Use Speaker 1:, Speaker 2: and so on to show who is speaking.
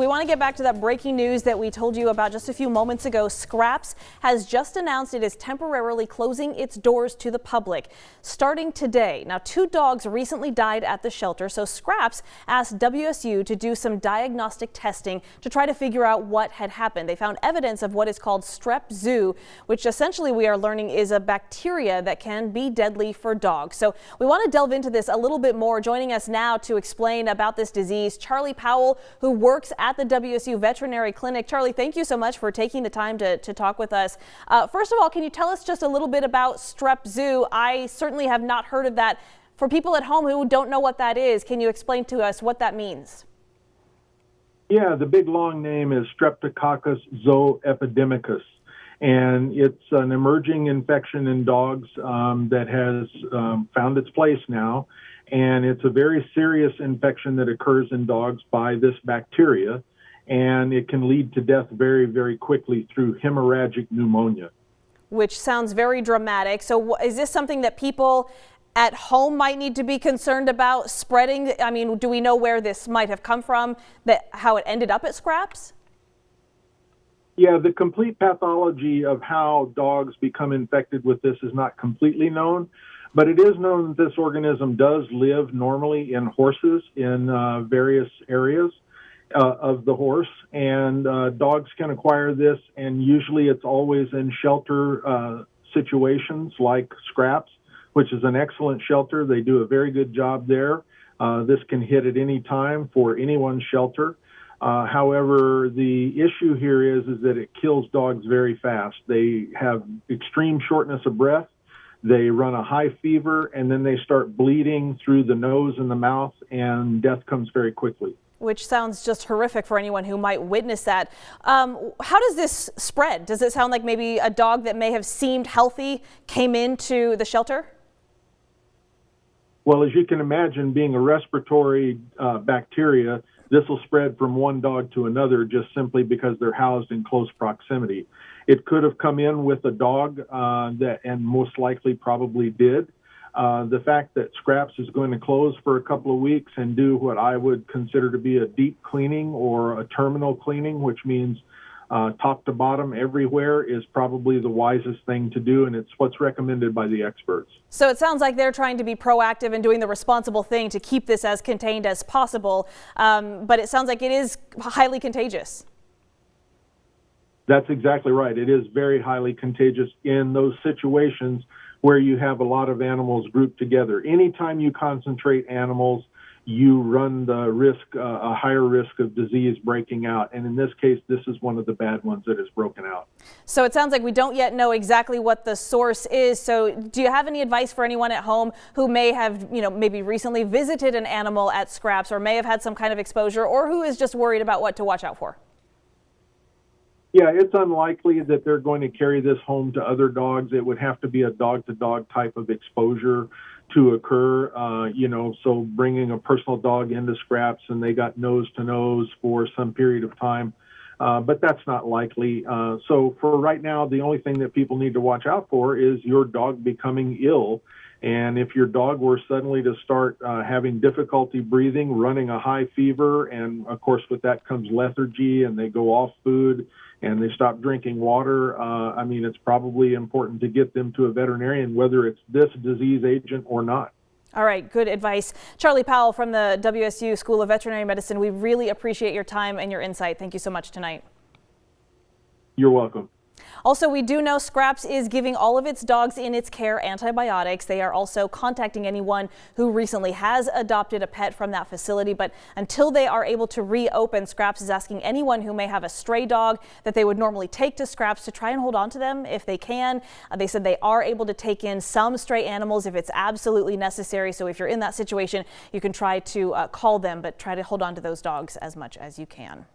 Speaker 1: We want to get back to that breaking news that we told you about just a few moments ago. SCRAPS has just announced it is temporarily closing its doors to the public starting today. Now, 2 dogs recently died at the shelter, so SCRAPS asked WSU to do some diagnostic testing to try to figure out what had happened. They found evidence of what is called Strep Zoo, which essentially we are learning is a bacteria that can be deadly for dogs. So we want to delve into this a little bit more. Joining us now to explain about this disease, Charlie Powell, who works at the WSU Veterinary Clinic. Charlie, thank you so much for taking the time to talk with us. First of all, can you tell us just a little bit about Strep Zoo? I certainly have not heard of that. For people at home who don't know what that is, can you explain to us what that means?
Speaker 2: Yeah, the big long name is Streptococcus Zooepidemicus, and it's an emerging infection in dogs that has found its place now. And it's a very serious infection that occurs in dogs by this bacteria, and it can lead to death very, very quickly through hemorrhagic pneumonia. Which
Speaker 1: sounds very dramatic. So is this something that people at home might need to be concerned about spreading? I mean, do we know where this might have come from, how it ended up at SCRAPS?
Speaker 2: Yeah, the complete pathology of how dogs become infected with this is not completely known. But it is known that this organism does live normally in horses in various areas of the horse, and dogs can acquire this, and usually it's always in shelter situations like SCRAPS, which is an excellent shelter. They do a very good job there. This can hit at any time for anyone's shelter. However, the issue here is that it kills dogs very fast. They have extreme shortness of breath. They run a high fever, and then they start bleeding through the nose and the mouth, and death comes very quickly.
Speaker 1: Which sounds just horrific for anyone who might witness that. How does this spread? Does it sound like maybe a dog that may have seemed healthy came into the shelter?
Speaker 2: Well, as you can imagine, being a respiratory bacteria, this will spread from one dog to another just simply because they're housed in close proximity. It could have come in with a dog and most likely probably did. The fact that SCRAPS is going to close for a couple of weeks and do what I would consider to be a deep cleaning or a terminal cleaning, which means top to bottom everywhere, is probably the wisest thing to do, and it's what's recommended by the experts.
Speaker 1: So it sounds like they're trying to be proactive and doing the responsible thing to keep this as contained as possible, but it sounds like it is highly contagious.
Speaker 2: That's exactly right. It is very highly contagious in those situations where you have a lot of animals grouped together. Anytime you concentrate animals, you run the risk, a higher risk of disease breaking out. And in this case, this is one of the bad ones that has broken out.
Speaker 1: So it sounds like we don't yet know exactly what the source is. So do you have any advice for anyone at home who may have, maybe recently visited an animal at SCRAPS or may have had some kind of exposure, or who is just worried about what to watch out for?
Speaker 2: Yeah, it's unlikely that they're going to carry this home to other dogs. It would have to be a dog-to-dog type of exposure to occur, so bringing a personal dog into SCRAPS and they got nose-to-nose for some period of time, but that's not likely. So for right now, the only thing that people need to watch out for is your dog becoming ill. And if your dog were suddenly to start having difficulty breathing, running a high fever, and of course with that comes lethargy, and they go off food and they stop drinking water, it's probably important to get them to a veterinarian, whether it's this disease agent or not.
Speaker 1: All right, good advice. Charlie Powell from the WSU School of Veterinary Medicine, we really appreciate your time and your insight. Thank you so much tonight.
Speaker 2: You're welcome.
Speaker 1: Also, we do know SCRAPS is giving all of its dogs in its care antibiotics. They are also contacting anyone who recently has adopted a pet from that facility. But until they are able to reopen, SCRAPS is asking anyone who may have a stray dog that they would normally take to SCRAPS to try and hold on to them if they can. They said they are able to take in some stray animals if it's absolutely necessary. So if you're in that situation, you can try to call them, but try to hold on to those dogs as much as you can.